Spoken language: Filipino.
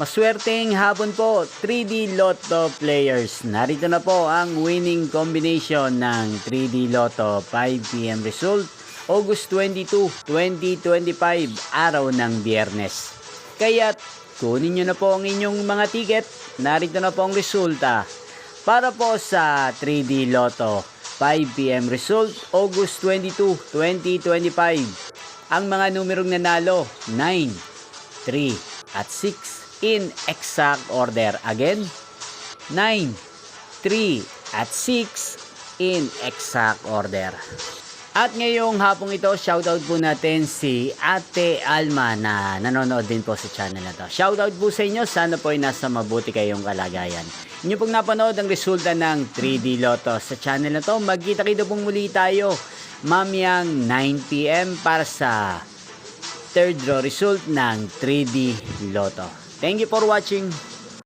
Maswerteng hapon po, 3D Lotto players. Narito na po ang winning combination ng 3D Lotto 5 PM result, August 22, 2025, araw ng Biyernes. Kaya't kunin nyo na po ang inyong mga ticket. Narito na po ang resulta para po sa 3D Lotto 5 PM result, August 22, 2025. Ang mga numerong nanalo, 9, 3, at 6 in exact order. Again, 9, 3, at 6 in exact order. At ngayong hapong ito, shoutout po natin si Ate Alma na nanonood din po sa channel na to. Shoutout po sa inyo, sana po ay nasa mabuti kayong kalagayan. Inyo pong napanood ang resulta ng 3D Lotto sa channel na to. Magkita-kita pong muli tayo mamayang 9 PM para sa third draw result ng 3D Lotto. Thank you for watching.